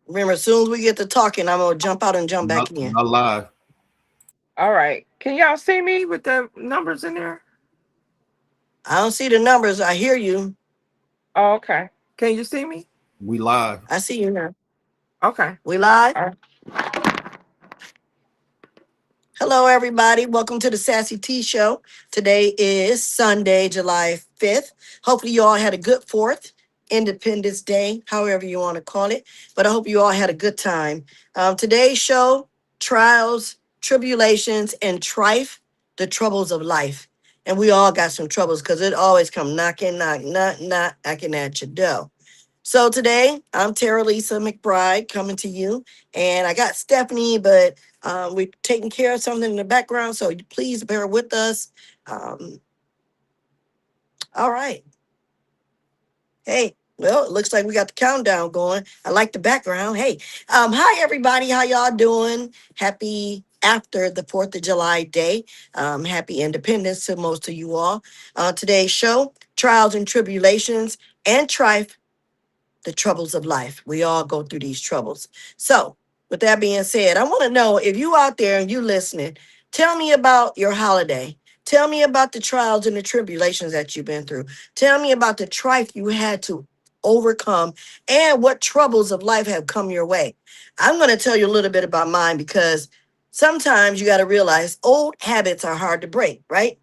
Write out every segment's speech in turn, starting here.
Remember, as soon as we get to talking, I'm gonna jump out and jump back Not in. not live. All right. Can y'all see me with the numbers in there? I don't see the numbers. I hear you. Oh, okay. Can you see me? We live. I see you now. Okay. We live. All right. Hello, everybody. Welcome to the Sassy T Show. Today is Sunday, July 5th. Hopefully, you all had a good 4th, Independence Day, however you want to call it. But I hope you all had a good time. Today's show, trials, tribulations, and trife, the troubles of life. And we all got some troubles because it always come knocking, knocking at your door. So today I'm Terralisa McBride coming to you, and I got Stephanie, but we're taking care of something in the background, so please bear with us. Um, all right. Hey, well, it looks like we got the countdown going. I like the background. Hey, hi everybody. How y'all doing? Happy after the 4th of July day. Happy Independence to most of you all. Today's show, Trials and Tribulations and Trife, the troubles of life. We all go through these troubles. So, with that being said, I want to know if you out there and you listening, tell me about your holiday. Tell me about the trials and the tribulations that you've been through. Tell me about the trife you had to overcome and what troubles of life have come your way. I'm going to tell you a little bit about mine because sometimes you got to realize old habits are hard to break, right?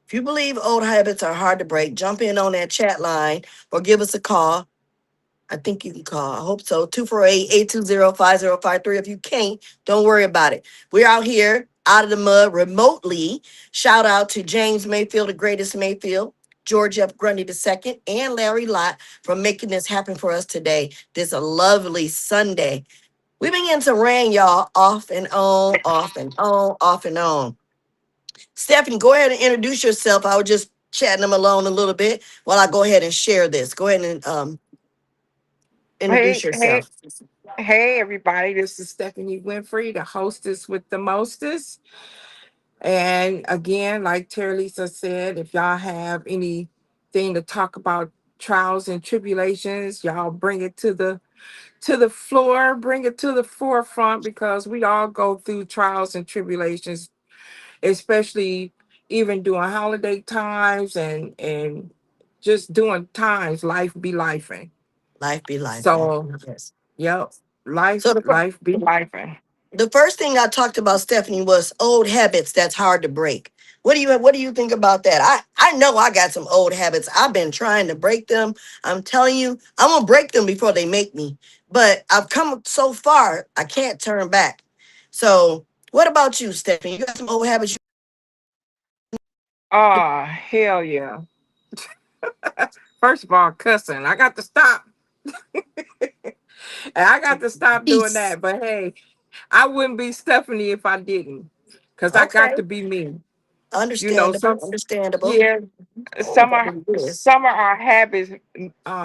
If you believe old habits are hard to break, jump in on that chat line or give us a call. I think you can call. I hope so. 248-820-5053. If you can't, don't worry about it. We're out here out of the mud remotely. Shout out to James Mayfield, the greatest Mayfield, George F. Grundy II, and Larry Lott for making this happen for us today. This a lovely Sunday. We've been getting some rain, y'all, off and on, off and on, off and on. Stephanie, go ahead and introduce yourself. I was just chatting them along a little bit while I go ahead and share this. Go ahead and introduce Hey, hey, yourself. hey, everybody. This is Stephanie Winfrey, the hostess with the mostest. And again, like Terry Lisa said, if y'all have anything to talk about trials and tribulations, y'all bring it to the floor, bring it to the forefront because we all go through trials and tribulations, especially even during holiday times and just during times life be lifing. Life be life. So, Yes. yep, So life be lifing. the first thing I talked about, Stephanie, was old habits that's hard to break. What do you think about that? I know I got some old habits. I've been trying to break them. I'm telling you, I'm gonna break them before they make me. But I've come so far, I can't turn back. So what about you, Stephanie? You got some old habits? Oh, hell yeah. First of all, cussing. I got to stop. And I got to stop doing Peace. that. But hey, I wouldn't be Stephanie if I didn't. Because I Okay. got to be me. You know, Understandable. some Understandable. yeah, Oh, some that are really is. some of our habits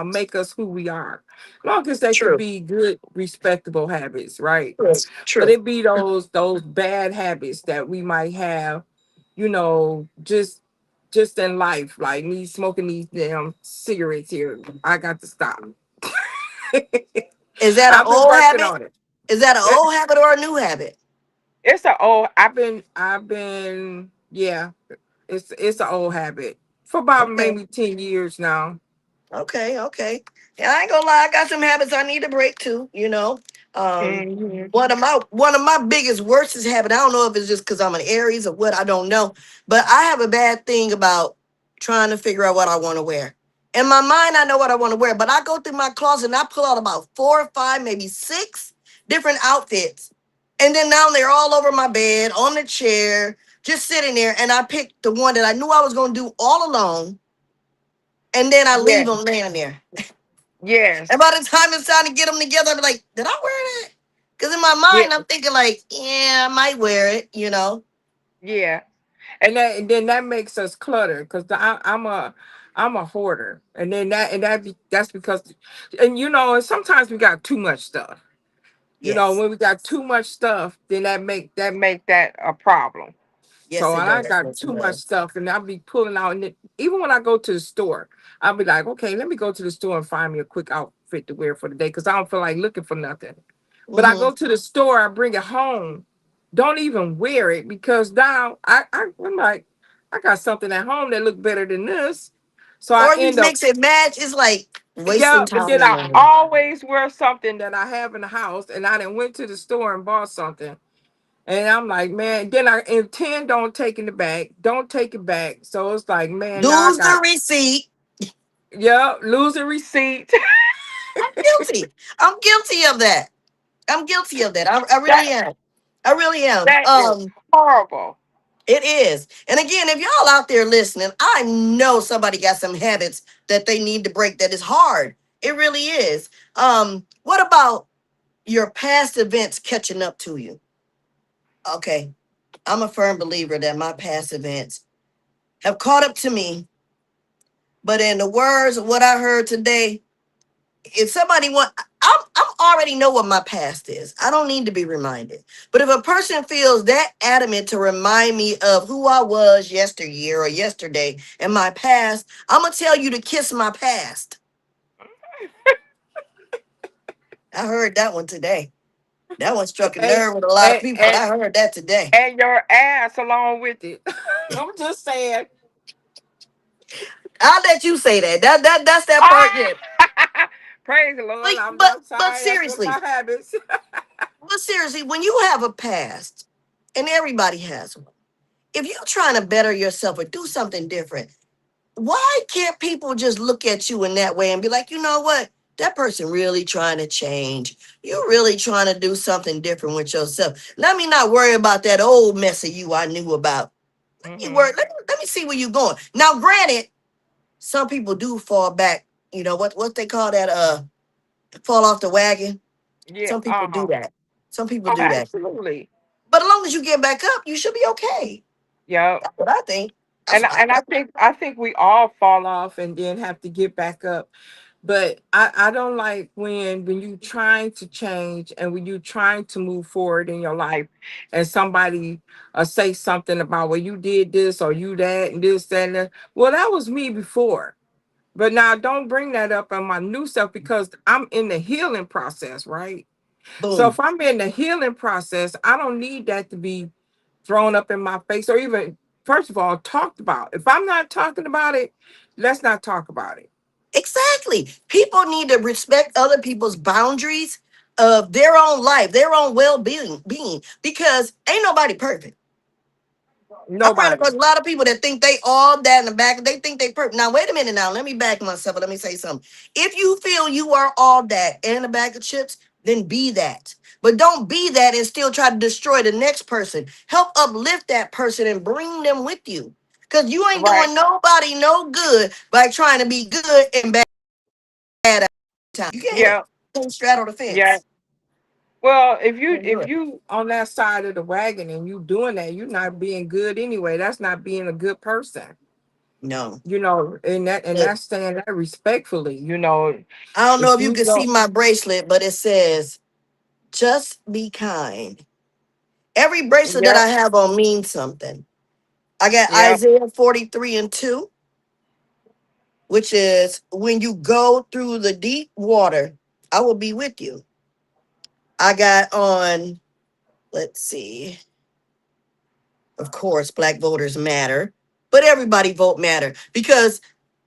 make us who we are. Long as they could True. be good, respectable habits, right? True. But True. it be those bad habits that we might have, you know, just in life, like me smoking these damn cigarettes here. I got to stop. Is that an I've been old working habit? on it. Is that an It- old habit or a new habit? It's a old. I've been. Yeah, it's an old habit for about Okay. maybe 10 years now. Okay, okay. Yeah, I ain't gonna lie, I got some habits I need to break too, you know. Um Hmm. one of my biggest worstest habit, I don't know if it's just because I'm an Aries or what, I don't know. But I have a bad thing about trying to figure out what I want to wear. In my mind, I know what I want to wear, but I go through my closet and I pull out about 4 or 5, maybe 6 different outfits. And then now they're all over my bed, on the chair, just sitting there. And I picked the one that I knew I was gonna do all alone, and then I leave Yeah. them laying there. And Yes. by the time it's time to get them together, I'm like, did I wear that? Because in my Yeah. mind, I'm thinking like, yeah, I might wear it, you know? Yeah. And then that makes us clutter because I'm a hoarder, and then that's because, and and sometimes we got too much stuff. Yes. When we got too much stuff, then that make that a problem. Yes, So it I does. got Yes, it too much does. stuff, and I'll be pulling out. And even when I go to the store, I'll be like, okay, let me go to the store and find me a quick outfit to wear for the day because I don't feel like looking for nothing. But I Hmm. go to the store, I bring it home, don't even wear it because now I'm like, I got something at home that look better than this. So I Or you end up, mix and match. It's like yeah, wasting but time then and I money. always wear something that I have in the house, and I done went to the store and bought something. And I'm like, man, then I intend on taking it back. Don't take it back. So it's like, man, now I Lose the got, receipt. yeah, lose a receipt. I'm guilty. I'm guilty of that. I'm guilty of that. I really that am. I really am. that is horrible. It is. And again, if y'all out there listening, I know somebody got some habits that they need to break that is hard. It really is. What about your past events catching up to you? Okay. I'm a firm believer that my past events have caught up to me, but in the words of what I heard today, if somebody want, I'm already know what my past is. I don't need to be reminded. But if a person feels that adamant to remind me of who I was yesteryear or yesterday in my past, I'm gonna tell you to kiss my past. I heard that one today. That one struck a And nerve with a lot of and people. and, I heard that today. and your ass along with it. I'm just saying. I'll let you say that. That's that part. Ah! Yeah. Praise the Lord. Like, I'm but sorry. That's one of seriously, my habits. when you have a past, and everybody has one, if you're trying to better yourself or do something different, why can't people just look at you in that way and be like, you know what? That person really trying to change. You're really trying to do something different with yourself. Let me not worry about that old mess of you I knew about. Hmm. Let me see where you're going. Now, granted, some people do fall back. You know what they call that? Fall off the wagon. Yeah. Some people do that. Some people Oh, do that. absolutely. But as long as you get back up, you should be okay. Yeah. That's what I think. That's And what and I think we all fall off and then have to get back up. But I don't like when you trying to change and when you trying to move forward in your life and somebody say something about, well, you did this or you that and this that, and that. Well, that was me before. But now don't bring that up on my new self because I'm in the healing process, right? So boom. if I'm in the healing process, I don't need that to be thrown up in my face or even, first of all, talked about. If I'm not talking about it, let's not talk about it. Exactly. People need to respect other people's boundaries of their own life, their own well-being, because ain't nobody perfect. I'm running Nobody. across a lot of people that think they all that in the back. They think they perfect. Now, wait a minute now. Let me back myself. Let me say something. If you feel you are all that and a bag of chips, then be that. But don't be that and still try to destroy the next person. Help uplift that person and bring them with you. Because you ain't Right. doing nobody no good by trying to be good and bad at the same time. You can't do it. Yeah. You can't straddle the Yeah. fence. Well, You can't do if it. you on that side of the wagon and you doing that, you're not being good anyway. That's not being a good person. No. And Look, that's saying that respectfully. I don't know If if you you can see don't, my bracelet, but it says, just be kind. Every bracelet that yep, I have on means something. I got yep, Isaiah 43 and 2, which is when you go through the deep water, I will be with you. I got on, let's see, of course, black voters matter, but everybody vote matter because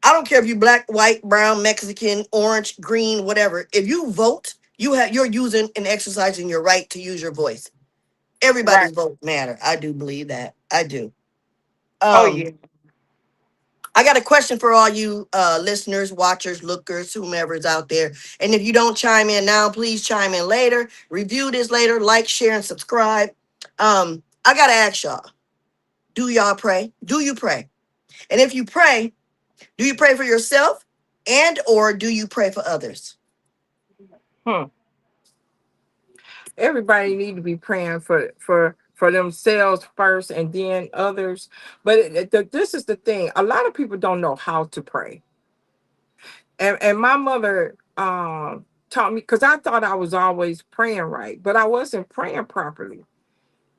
I don't care if you black, white, brown, Mexican, orange, green, whatever. If you vote, you're using and exercising your right to use your voice. Everybody's right. vote matter. I do believe that. I do. Oh Um, yeah. I got a question for all you listeners, watchers, lookers, whomever's out there. And if you don't chime in now, please chime in later. Review this later, like, share, and subscribe. I gotta ask y'all, do y'all pray? Do you pray? And if you pray, do you pray for yourself and or do you pray for others? Hmm. Everybody need to be praying for themselves first and then others. But this is the thing: a lot of people don't know how to pray. And my mother taught me because I thought I was always praying right, but I wasn't praying properly.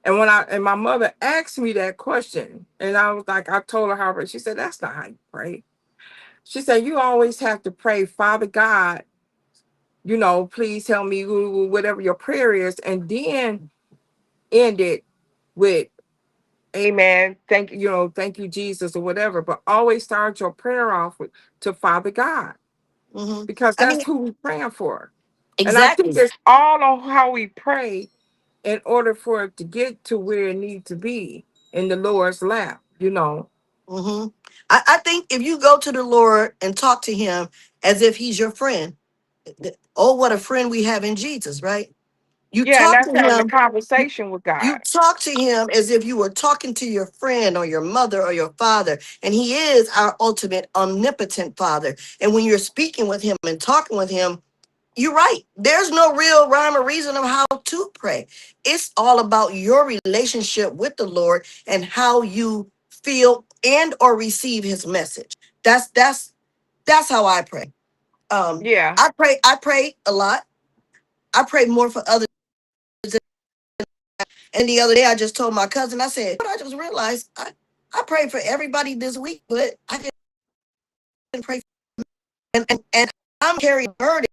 And my mother asked me that question, and I was like, I told her how to pray. She said, "That's not how you pray." She said, "You always have to pray, Father God, please help me, whatever your prayer is, and then end it with Amen. Thank you, Jesus, or whatever. But always start your prayer off to Father God, Hmm. because I that's mean, who we're praying for. And I think exactly. it's all on how we pray in order for it to get to where it needs to be in the Lord's lap. Hmm. I think if you go to the Lord and talk to him as if he's your friend, oh, what a friend we have in Jesus, right? You Yeah, and talk to that's having a him, conversation with you God. talk to him as if you were talking to your friend or your mother or your father. And he is our ultimate omnipotent father. And when you're speaking with him and talking with him, you're right. There's no real rhyme or reason of how to pray. It's all about your relationship with the Lord and how you feel and or receive his message. That's how I pray. Um, Yeah. I pray a lot. I pray more for others. And the other day I just told my cousin, I said, but I just realized I prayed for everybody this week, but I didn't pray for and I'm carrying a burden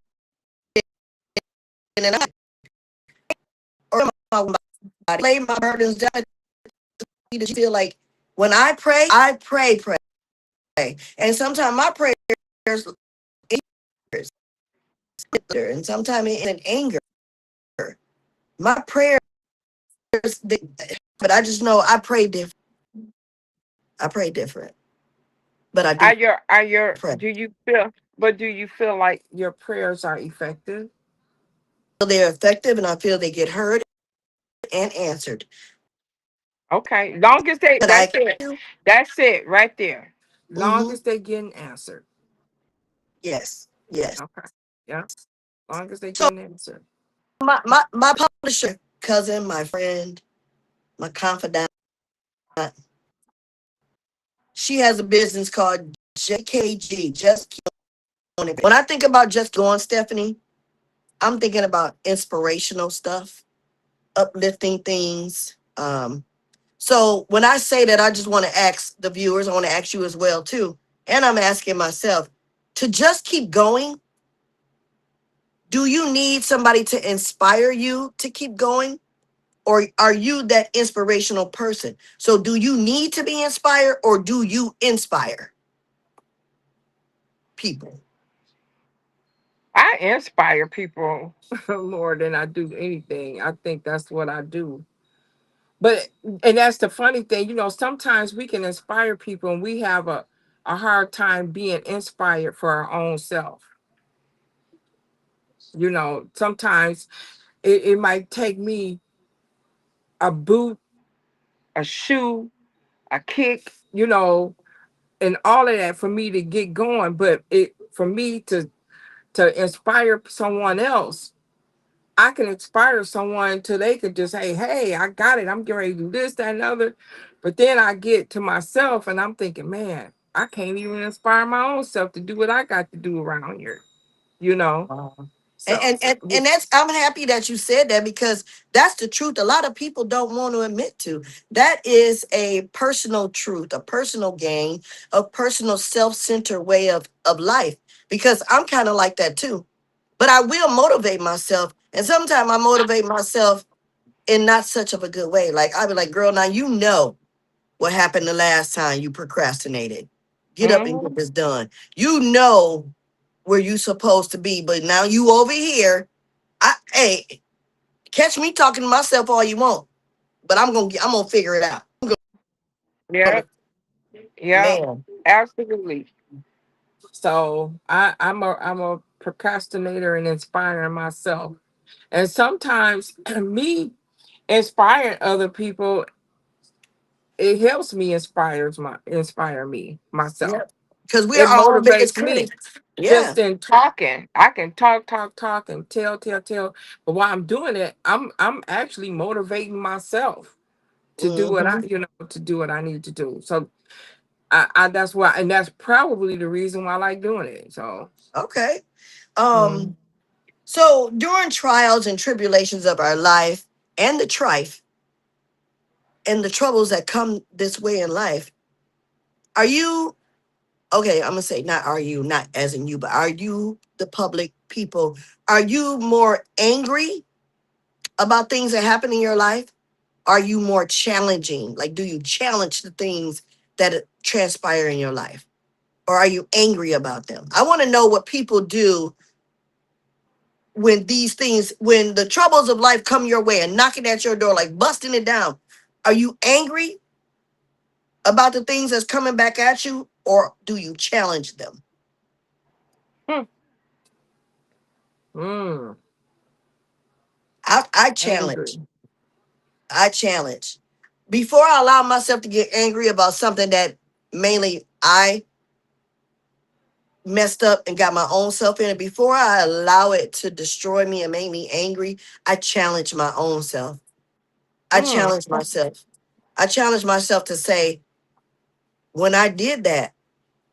and I or my body lay my burdens down to feel like when I pray. And sometimes my prayers and sometimes in anger. My prayers, they- but I just know I pray different. I pray different, but I do pray. Do you feel like your prayers are effective? They're effective, and I feel they get heard and answered. Okay. Long as they, But I that's it. do. That's it right there. Long Mm-hmm. as they getting answered. Yes, yes. Okay. Yeah. Long as they So getting answered. my publisher, cousin, my friend, my confidant, she has a business called JKG. Just keep on it. When I think about just going, Stephanie, I'm thinking about inspirational stuff, uplifting things. So when I say that, I just want to ask the viewers, I want to ask you as well too, and I'm asking myself to just keep going. Do you need somebody to inspire you to keep going? Or are you that inspirational person? So do you need to be inspired or do you inspire people? I inspire people more than I do anything. I think that's what I do. But and that's the funny thing, sometimes we can inspire people and we have a hard time being inspired for our own self. Sometimes it might take me a boot, a shoe, a kick, and all of that for me to get going. But it for me to inspire someone else, I can inspire someone till they could just say, "Hey, I got it. I'm getting ready to do this, that, and other." But then I get to myself and I'm thinking, man, I can't even inspire my own self to do what I got to do around here, you know? And, So, and and and that's I'm happy that you said that because that's the truth. A lot of people don't want to admit to. That is a personal truth, a personal gain, a personal self-centered way of life. Because I'm kind of like that too. But I will motivate myself. And sometimes I motivate myself in not such of a good way. Like I'll be like, girl, now you know what happened the last time you procrastinated. Get up and get mhm. this done. You know where you supposed to be, but now you over here. Hey, catch me talking to myself all you want, but I'm gonna figure it out. Yeah, yeah, Man, absolutely. So I'm a procrastinator and inspiring myself. And sometimes me inspiring other people, it helps me inspire me myself. yeah, because we're It our own biggest motivates me critics. Yeah. just in talking. I can talk, and tell. But while I'm doing it, I'm actually motivating myself to do what Hmm. to do what I need to do. So I that's why, and that's probably the reason why I like doing it. So Okay. mm, Um. So during trials and tribulations of our life and the trife, and the troubles that come this way in life, are you okay? I'm gonna say not are you, not as in you, but are you the public people? Are you more angry about things that happen in your life? Are you more challenging? Like, do you challenge the things that transpire in your life? Or are you angry about them? I want to know what people do when these things, when the troubles of life come your way and knocking at your door, like busting it down. Are you angry about the things that's coming back at you, or do you challenge them? Hmm. Mm. I challenge. Angry. I challenge. Before I allow myself to get angry about something that mainly I messed up and got my own self in it, before I allow it to destroy me and make me angry, I challenge my own self. I Mm. challenge myself. I challenge myself to say, when I did that,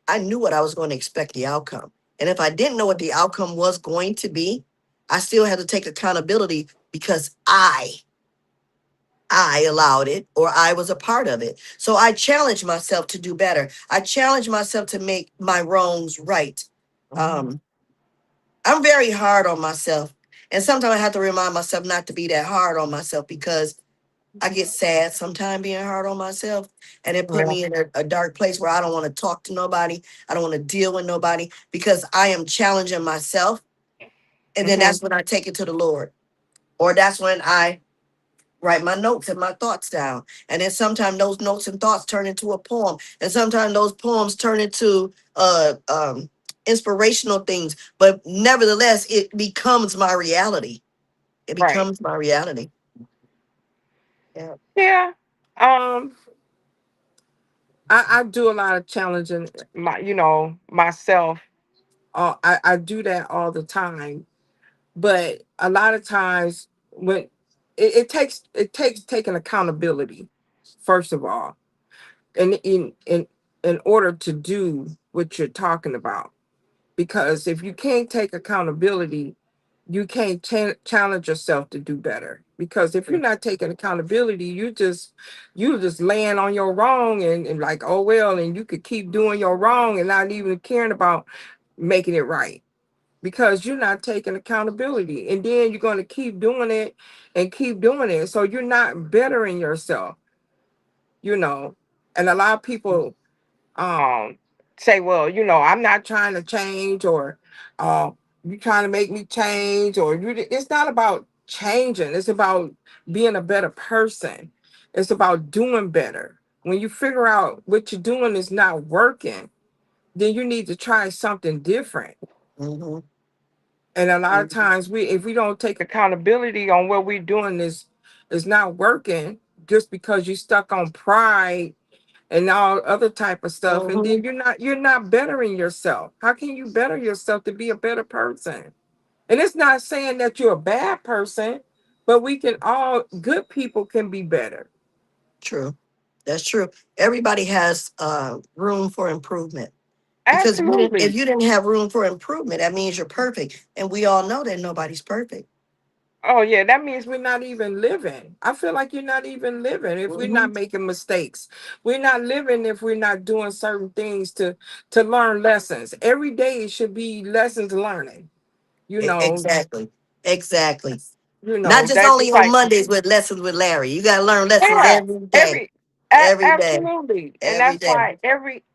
I knew what I was going to expect the outcome. And if I didn't know what the outcome was going to be, I still had to take accountability because I allowed it or I was a part of it. So I challenge myself to do better. I challenge myself to make my wrongs right. Mhm. Um, I'm very hard on myself. And sometimes I have to remind myself not to be that hard on myself because I get sad sometimes being hard on myself. And it put Yeah. me in a dark place where I don't want to talk to nobody. I don't want to deal with nobody because I am challenging myself. And then Hmm. that's when I take it to the Lord. Or that's when I write my notes and my thoughts down. And then sometimes those notes and thoughts turn into a poem. And sometimes those poems turn into inspirational things. But nevertheless, it becomes my reality. It Right. becomes my reality. Yeah. Yeah. Um, I do a lot of challenging myself. I do that all the time. But a lot of times when it takes taking accountability, first of all, and in order to do what you're talking about. Because if you can't take accountability, you can't challenge yourself to do better. Because if you're not taking accountability, you just laying on your wrong and like, oh well, and you could keep doing your wrong and not even caring about making it right because you're not taking accountability, and then you're going to keep doing it and keep doing it, so you're not bettering yourself, you know. And a lot of people um say, well, I'm not trying to change, or uh you trying to make me change, or it's not about changing, it's about being a better person. It's about doing better. When you figure out what you're doing is not working, then you need to try something different. Mm-hmm. And a lot of Mm-hmm. times if we don't take accountability on what we're doing is not working, just because you stuck on pride and all other type of stuff, and Mm-hmm. then you're not bettering yourself. How can you better yourself to be a better person? And it's not saying that you're a bad person, but we can all good people can be better. True. That's true. Everybody has room for improvement. Because if Absolutely. you didn't have room for improvement, that means you're perfect. And we all know that nobody's perfect. Oh yeah, that means we're not even living. I feel like you're not even living if we're Mm-hmm. not making mistakes. We're not living if we're not doing certain things to learn lessons. Every day it should be lessons learning. You know, Exactly. Exactly. Not just that's only just on like, Mondays with lessons with Larry. You got to learn lessons yeah, every day. every Every day. absolutely. And Every that's day. why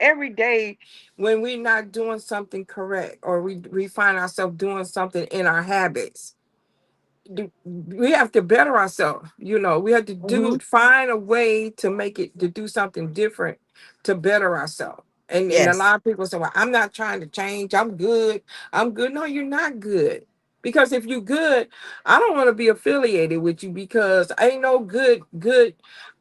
every day when we're not doing something correct, or we find ourselves doing something in our habits, we have to better ourselves. We have to Mm-hmm. find a way to make it, to do something different, to better ourselves. And a Yes. lot of people say, well, I'm not trying to change, I'm good. No, you're not good. Because if you're good, I don't want to be affiliated with you, because ain't no good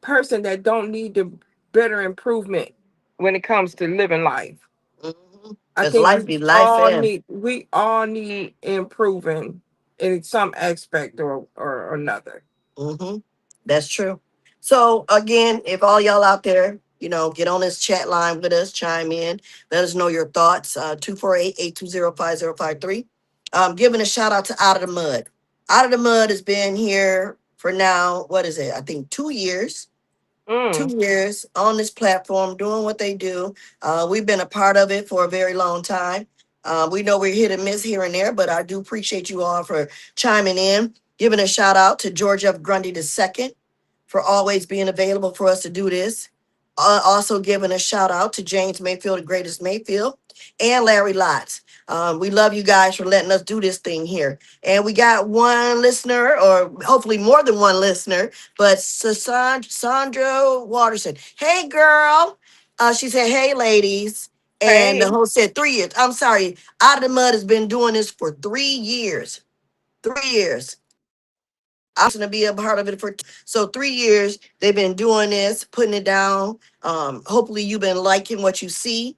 person that don't need the better improvement when it comes to living life. I Because think life be life in. we all need improving in some aspect or another. Mm-hmm. That's true. So again, if all y'all out there, get on this chat line with us, chime in, let us know your thoughts. 248-820-5053. Giving a shout out to Out of the Mud. Out of the Mud has been here for now, what is it? I think 2 years. Mm. 2 years on this platform doing what they do. We've been a part of it for a very long time. We know we're hit and miss here and there, but I do appreciate you all for chiming in. Giving a shout out to George F. Grundy II for always being available for us to do this. Also giving a shout out to James Mayfield, the greatest Mayfield, and Larry Lotz. We love you guys for letting us do this thing here. And we got one listener, or hopefully more than one listener, but Sandra Watterson. Hey, girl. She said, hey, ladies. And the Hey. host said 3 years. I'm sorry. Out of the Mud has been doing this for 3 years. 3 years. I was going to be a part of it for so 3 years. They've been doing this, putting it down. Hopefully, you've been liking what you see.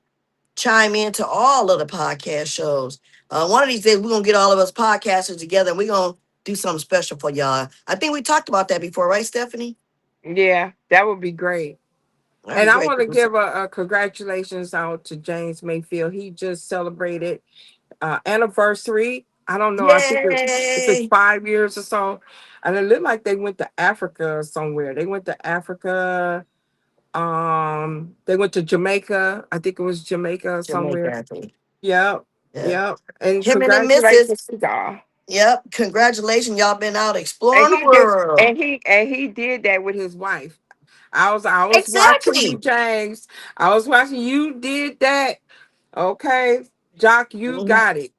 Chime into all of the podcast shows. One of these days, we're gonna get all of us podcasters together and we're gonna do something special for y'all. I think we talked about that before, right, Stephanie? Yeah, that would be great. That'd be And I great want to to do so. give a congratulations out to James Mayfield. He just celebrated anniversary. I don't know. I think if it's Yay! 5 years or so, and it looked like they went to Africa or somewhere. They went to Africa. They went to Jamaica. I think it was Jamaica or Jamaica, somewhere. I think. Yep, Yeah. yep. And Him and the missus. congratulations to y'all. Yep. Congratulations. Y'all been out And exploring the he just world. and he did that with his wife. I was watching you, Exactly. James. I was watching you did that. Okay, Jock, you Mhm. got it.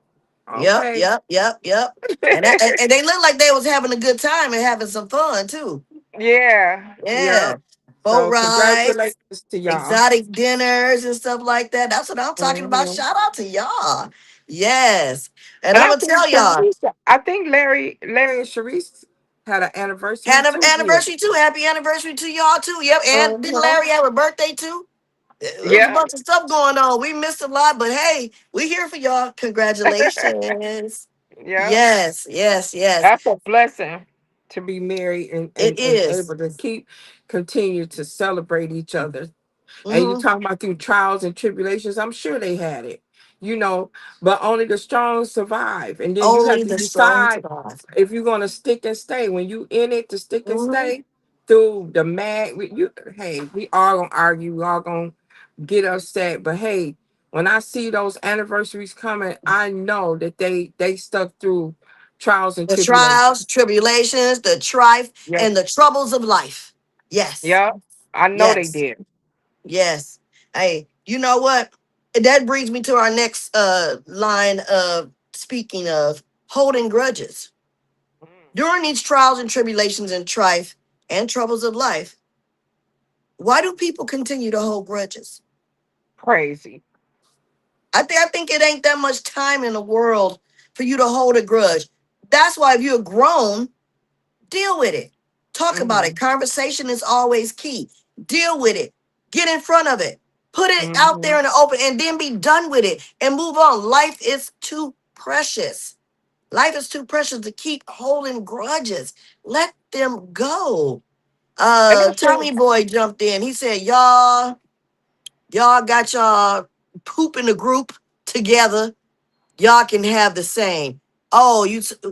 Yep, Okay. yep, yep, yep. And they look like they was having a good time and having some fun too. Yeah, yeah. Yeah. Boat So rides, congratulations to y'all. exotic dinners and stuff like that. That's what I'm talking about. Mhm. Shout out to y'all. Yes. And And I'm I gonna think tell y'all, Sharice, I think Larry and Sharice had an anniversary had an too. Yeah. anniversary too. Happy anniversary to y'all too. Yep. And didn't Uh-huh. Larry have a birthday too? There was a Yeah. bunch of stuff going on. We missed a lot, but hey, we here for y'all. Congratulations. Yeah. Yes, yes, yes. That's a blessing to be married It and is. able to continue to celebrate each other. And you Mm-hmm. talking about through trials and tribulations, I'm sure they had it, but only the strong survive. And then you have Only to the strong decide survive. if you're going to stick and stay. When you in it to stick and Mm-hmm. stay through the hey, we all going to argue. We all going to get upset. But hey, when I see those anniversaries coming, I know that they stuck through trials and The tribulations. trials, tribulations, the trife, Yeah. and the troubles of life. Yes, Yeah. I know they yes, did. yes. Hey, you know what? That brings me to our next line of speaking of holding grudges. Mm, During these trials and tribulations and trife and troubles of life, why do people continue to hold grudges? crazy. I think it ain't that much time in the world for you to hold a grudge. That's why if you're grown, deal with it. Talk about it. Hmm. Conversation is always key. Deal with it. Get in front of it. Put it out Hmm. there in the open and then be done with it and move on. Life is too precious. Life is too precious to keep holding grudges. Let them go. And I Tommy think, Boy jumped in. He said, y'all got y'all poop in the group together. Y'all can have the same. Oh,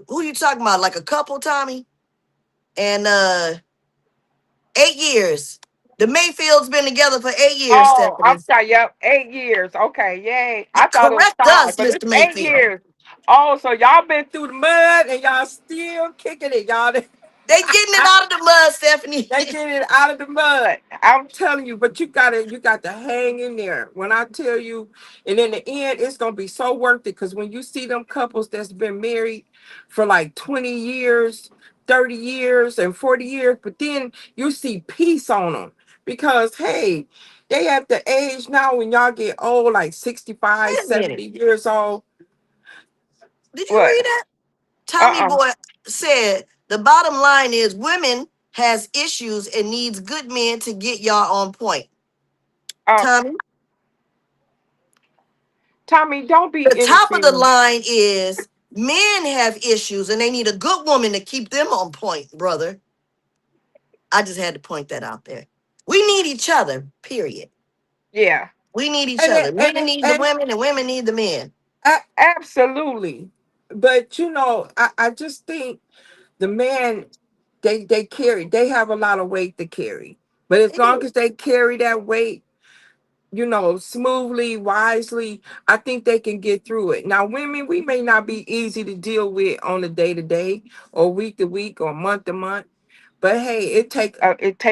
who you talking about? Like a couple, Tommy? And 8 years. The Mayfields been together for 8 years, oh, I'm Stephanie. sorry. Yep, 8 years. Okay, yay. I thought it was Correct five, us, but it's Mr. eight Mayfield. years. Oh, so y'all been through the mud and y'all still kicking it, y'all. They getting it out of the mud, Stephanie. They get it out of the mud. I'm telling you, but you got to hang in there. When I tell you, and in the end, it's gonna be so worth it. Because when you see them couples that's been married for like 20 years, 30 years, and 40 years, but then you see peace on them. Because hey, they at the age now when y'all get old, like 65, Wait a minute. 70 years old. Did you What? read that? Tommy Uh-uh. Boy said the bottom line is women has issues and needs good men to get y'all on point. Uh, Tommy, Tommy, don't be the top of the interfering. line is men have issues and they need a good woman to keep them on point, brother. I just had to point that out there. We need each other, period. Yeah. We need each And other. it, Men and it, need the and women and women need the men. Absolutely. But I just think the man they have a lot of weight to carry. But as It long is. as they carry that weight, smoothly, wisely, I think they can get through it. Now, women, we may not be easy to deal with on a day to day, or week to week, or month to month. But hey, it take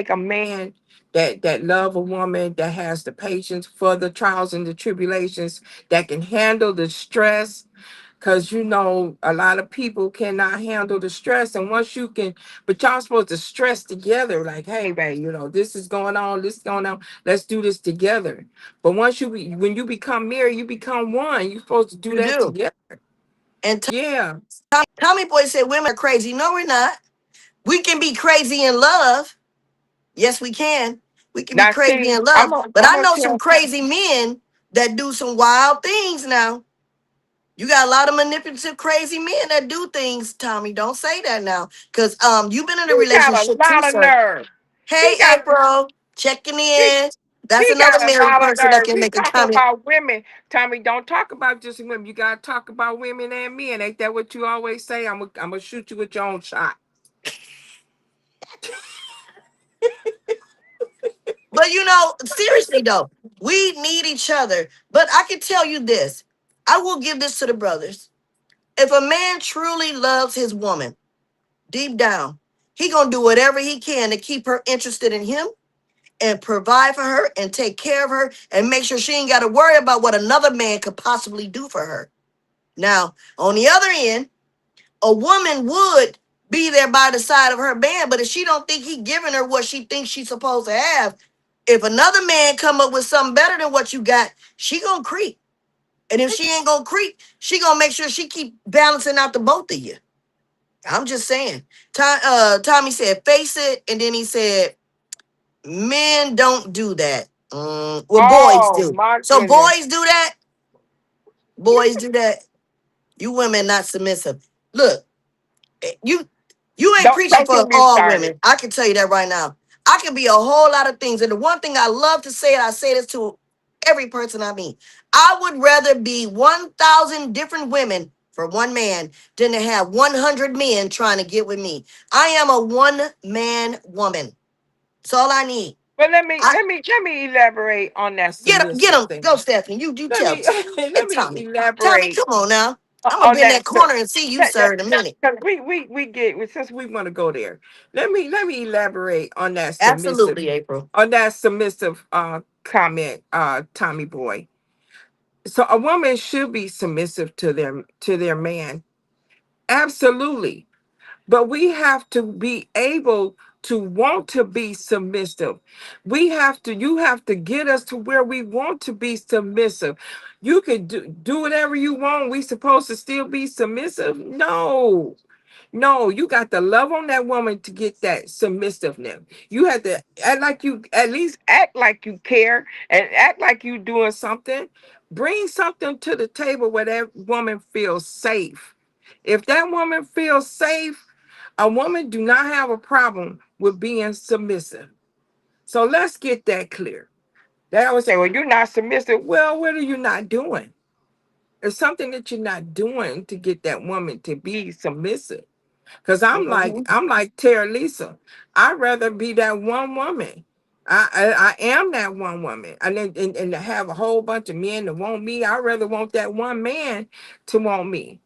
a man that love a woman, that has the patience for the trials and the tribulations, that can handle the stress, because a lot of people cannot handle the stress. And once you can, but y'all supposed to stress together, like, hey, babe, this is going on, this is going on, let's do this together. But when you become married, you become one. You're supposed to do You that do. together. And Yeah. Tommy Boy said women are crazy. No, we're not. We can be crazy in love. Yes, we can. We can be Now, crazy see, in I'm love. gonna But I'm I gonna know some tell. crazy men that do some wild things now. You got a lot of manipulative, crazy men that do things, Tommy. Don't say that now. Because you've been in a He got a relationship too, lot of sir. nerve. Hey, He got April, checking he, in. That's he another got a married lot of person that nerve. can He make a talking comment. about women. Tommy, don't talk about just women. You gotta talk about women and men. Ain't that what you always say? I'm gonna shoot you with your own shot. But seriously though, we need each other. But I can tell you this. I will give this to the brothers. If a man truly loves his woman deep down, he gonna do whatever he can to keep her interested in him and provide for her and take care of her and make sure she ain't got to worry about what another man could possibly do for her. Now, on the other end, a woman would be there by the side of her man, but if she don't think he giving her what she thinks she's supposed to have, if another man come up with something better than what you got, she gonna creep. And if she ain't gonna creep, she gonna make sure she keep balancing out the both of you. I'm just saying. Tommy said, face it, and then he said, men don't do that. Well, boys Oh do. my So goodness. boys do that. Boys do that. You women not submissive. Look, you ain't preaching Don't get for me all started. women. I can tell you that right now. I can be a whole lot of things. And the one thing I love to say, and I say this to every person I meet, I would rather be 1,000 different women for one man than to have 100 men trying to get with me. I am a one man woman. That's all I need. But let me I let me let me elaborate on that get submissive him. Go, thing. Stephanie. You Let tell me and let me Tommy. Tommy, elaborate come on now. I'm gonna on be in that that. corner and see you, sir, in a minute. 'Cause we get, since we want to go there. Let me elaborate Absolutely, April. on that submissive comment, Tommy boy. So a woman should be submissive to their man. Absolutely. But we have to be able to want to be submissive. You have to get us to where we want to be submissive. You can do whatever you want. We supposed to still be submissive? No. No, you got to love on that woman to get that submissiveness. You have to at least act like you care, and act like you doing something. Bring something to the table where that woman feels safe. If that woman feels safe, a woman do not have a problem with being submissive. So let's get that clear. They always say, well, you're not submissive. Well, what are you not doing? There's something that you're not doing to get that woman to be submissive. Cause I'm like Mhm. I'm like Terralisa. I'd rather be that one woman. I am that one woman, and to have a whole bunch of men that want me, I rather want that one man to want me.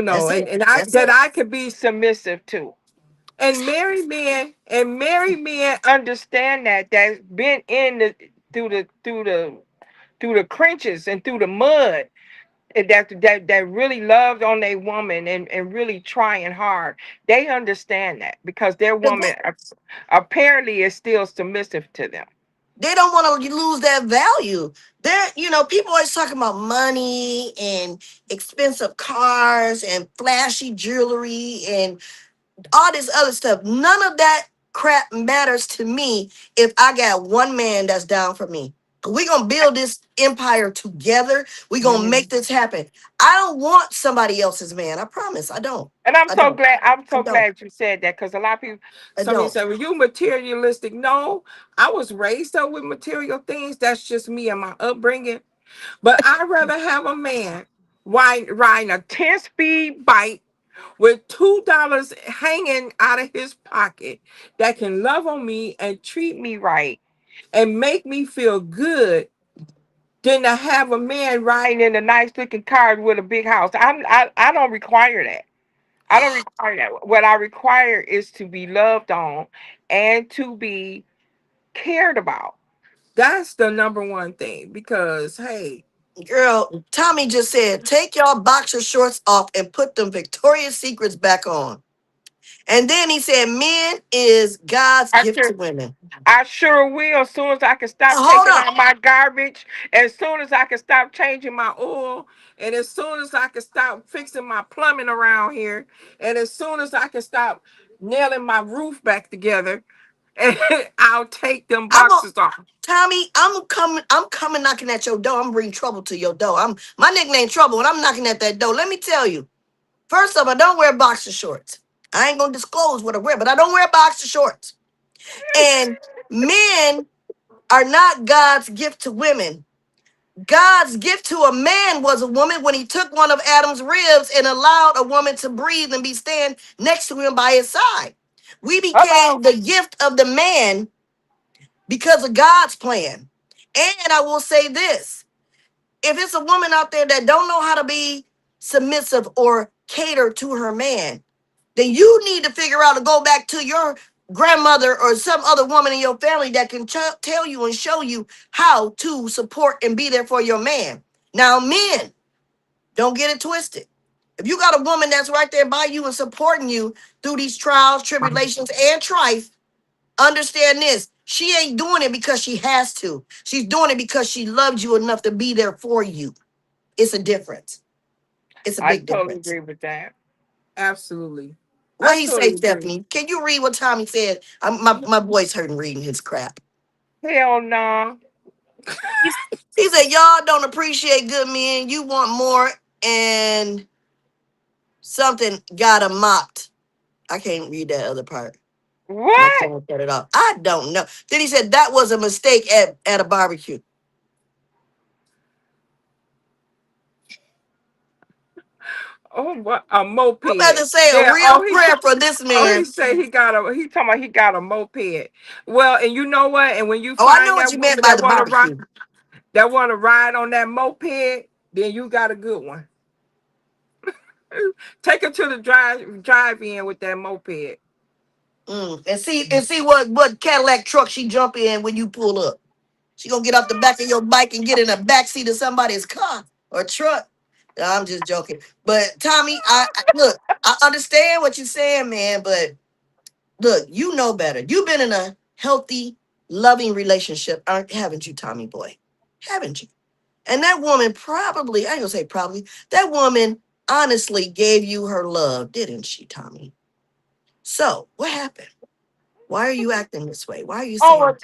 That's And it. and I That's that it. I could be submissive to. And married men understand that's been in the through the trenches and through the mud, and that really loved on a woman, and really trying hard. They understand that because their 'Cause woman apparently is still submissive to them. they don't want to lose that value. People always talking about money and expensive cars and flashy jewelry and all this other stuff. None of that crap matters to me if I got one man that's down for me. We're going to build this empire together. We're going to make Mhm. this happen. I don't want somebody else's man. I promise. I don't. And I'm I so don't. glad. I'm I so don't. glad you said that, because a lot of people, I some of you don't. say, "Well, you materialistic." No, I was raised up with material things. That's just me and my upbringing. But I'd rather have a man riding a 10-speed bike with $2 hanging out of his pocket that can love on me and treat me right and make me feel good than to have a man riding in a nice looking car with a big house. I don't require that. I don't require that. What I require is to be loved on and to be cared about. That's the number one thing because hey, Girl, Tommy just said, take y'all boxer shorts off and put them Victoria's Secrets back on. And then he said, men is God's I gift sure to women. I sure will. As soon as I can stop Hold taking up. out my garbage, as soon as I can stop changing my oil, and as soon as I can stop fixing my plumbing around here, and as soon as I can stop nailing my roof back together, and I'll take them I'm a, boxes off. Tommy, I'm coming knocking at your door. I'm bringing trouble to your door. I'm my nickname Trouble, and I'm knocking at that door. Let me tell you. First off, I don't wear boxer shorts. I ain't gonna disclose what I wear, but I don't wear boxer shorts. And men are not God's gift to women. God's gift to a man was a woman when he took one of Adam's ribs and allowed a woman to breathe and be stand next to him by his side. We Hello. became the gift of the man because of God's plan. And I will say this, if it's a woman out there that don't know how to be submissive or cater to her man, then you need to figure out to go back to your grandmother or some other woman in your family that can tell you and show you how to support and be there for your man. Now, men, don't get it twisted. If you got a woman that's right there by you and supporting you through these trials, tribulations, and trife, understand this. She ain't doing it because she has to. She's doing it because she loves you enough to be there for you. It's a difference. It's a I big totally difference. agree with that. Absolutely. I What he say, totally agree. Stephanie? Can you read what Tommy said? My boy's hurting reading his crap. Hell no. He said, y'all don't appreciate good men. You want more and something got him mopped. I can't read that other part. My What? phone cut it off. I don't know. Then he said that was a mistake at a barbecue. Oh, what a moped. I'm about to say a Yeah. real prayer for this He man. say he talking about he got a moped. Well, and you know what? And when you Oh, I know find what that you meant woman by the barbecue. that want to ride on that moped, then you got a good one. Take her to the drive in with that moped. And see what Cadillac truck she jump in when you pull up. She gonna get off the back of your bike and get in the back seat of somebody's car or truck. No, I'm just joking. But Tommy, look, I understand what you're saying, man. But look, you know better. You've been in a healthy, loving relationship, haven't you, Tommy boy? Haven't you? And that woman probably, I ain't gonna say probably, that woman honestly gave you her love, didn't she, Tommy? So what happened? Why are you acting this way? Why are you Oh, well, saying this?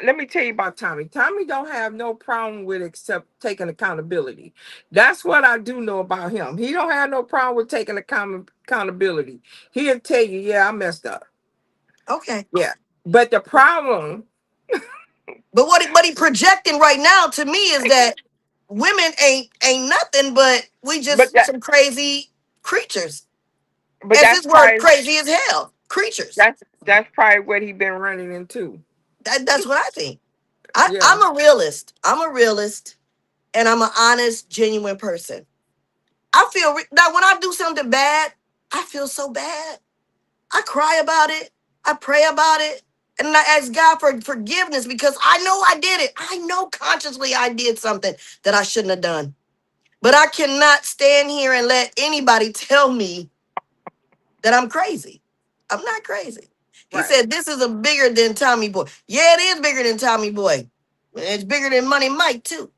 Let me tell you about Tommy. Tommy don't have no problem with except taking accountability. That's what I do know about him. He don't have no problem with taking accountability. He'll tell you, yeah, I messed up. Okay. Yeah. But the problem, But what he projecting right now to me is that women ain't nothing but we but just that, some crazy creatures. but As that's his word probably crazy as hell. Creatures. that's probably what he been running into. That's what I think. Yeah. I'm a realist. I'm a realist and I'm an honest, genuine person. I feel now when I do something bad, I feel so bad. I cry about it. I pray about it. And I ask God for forgiveness because I know I did it. I know consciously I did something that I shouldn't have done. But I cannot stand here and let anybody tell me that I'm crazy. I'm not crazy. He Right. said, this is a bigger than Tommy Boy. Yeah, it is bigger than Tommy Boy. It's bigger than Money Mike, too.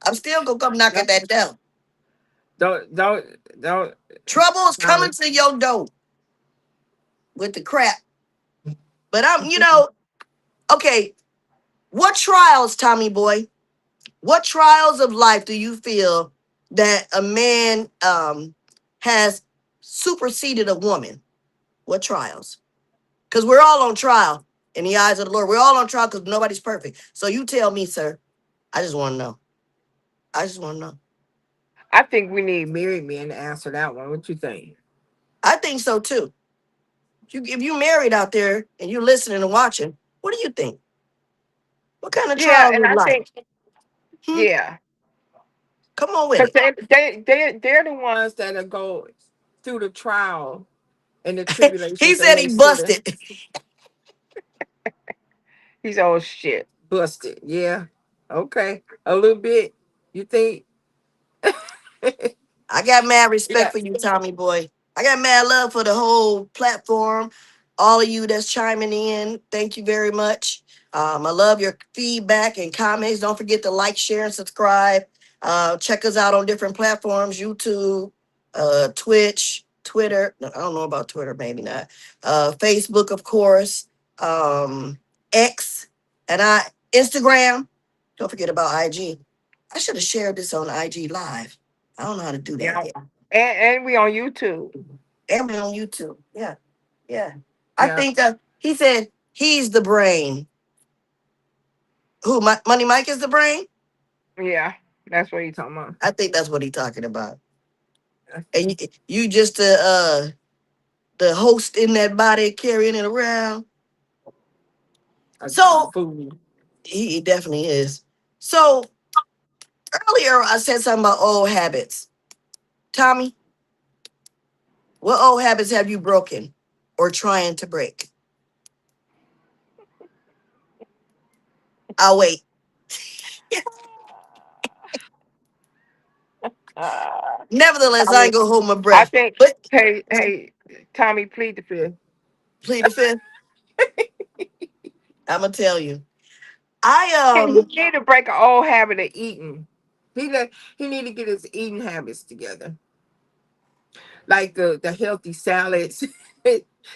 I'm still going to come knocking that down. Don't Trouble is coming Tommy. to your door with the crap. But okay, what trials, Tommy Boy? What trials of life do you feel that a man has superseded a woman? What trials? Because we're all on trial in the eyes of the Lord. We're all on trial because nobody's perfect. So you tell me, sir. I just want to know. I just want to know. I think we need married men to answer that one. What you think? I think so too. If you married out there and you're listening and watching, what do you think? What kind of Yeah, trial and you I like? think Hmm? yeah, Come on with because it. they're the ones that are go through the trial and the He tribulations, and said they he see the busted. he's oh shit busted. Yeah, okay, a little bit. You think? I got mad respect Yeah, for you, Tommy boy. I got mad love for the whole platform. All of you that's chiming in, thank you very much. I love your feedback and comments. Don't forget to like, share, and subscribe. Check us out on different platforms: YouTube, Twitch, Twitter. No, I don't know about Twitter, maybe not. Facebook, of course. Um, X and Instagram. Don't forget about IG. I should have shared this on IG Live. I don't know how to do that yeah, yet. and we on YouTube. And we on YouTube. Yeah, yeah. I Yeah, think he said he's the brain. Who? Money Mike is the brain. yeah, that's what you talking about. I think that's what he's talking about. And you just the host in that body carrying it around. A So fool. he definitely is. So earlier I said something about old habits. Tommy, what old habits have you broken or trying to break? I'll wait. Uh, Nevertheless, I Tommy, ain't gonna hold my I breath. think. But Hey, Tommy, plead the fifth. plead the fifth. I'm gonna tell you. I He need to break an old habit of eating. He need to get his eating habits together, like the healthy salads.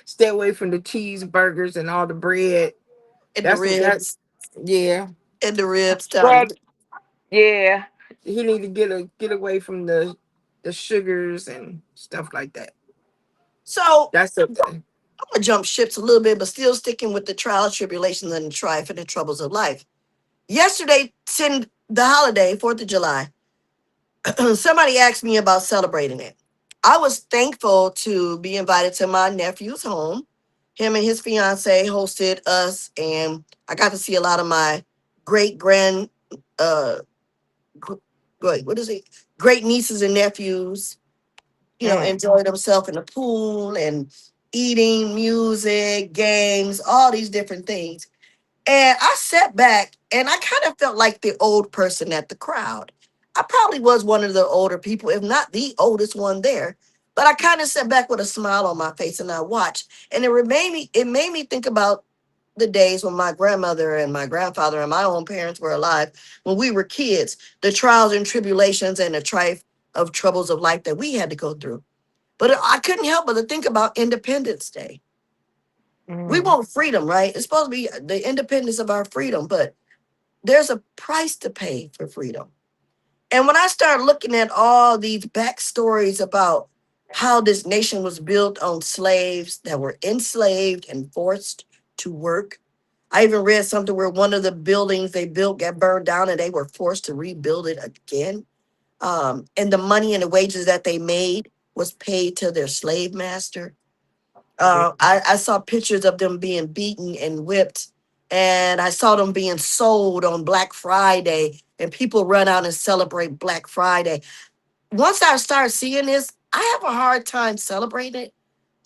Stay away from the cheeseburgers and all the bread. in the That's what that. ribs, Yeah. in the ribs, Well, Tommy. yeah. He need to get away from the sugars and stuff like that. So That's the I'm gonna jump ships a little bit, but still sticking with the trials, tribulations, and the trife and the troubles of life. Yesterday, since the holiday, 4th of July, somebody asked me about celebrating it. I was thankful to be invited to my nephew's home. Him and his fiance hosted us, and I got to see a lot of my great grand, uh, gr- what is it? Great nieces and nephews. mm, Enjoy themselves in the pool and eating, music, games, all these different things. And I sat back and I kind of felt like the old person at the crowd. I probably was one of the older people, if not the oldest one there. But I kind of sat back with a smile on my face and I watched. And it made me think about the days when my grandmother and my grandfather and my own parents were alive, when we were kids, the trials and tribulations and the trife of troubles of life that we had to go through. But I couldn't help but to think about Independence Day. We mm. want freedom, right? It's supposed to be the independence of our freedom, but there's a price to pay for freedom. And when I started looking at all these backstories about how this nation was built on slaves that were enslaved and forced to work, I even read something where one of the buildings they built got burned down and they were forced to rebuild it again. And the money and the wages that they made was paid to their slave master. I saw pictures of them being beaten and whipped, and I saw them being sold on Black Friday, and people run out and celebrate Black Friday. Once I start seeing this, I have a hard time celebrating it.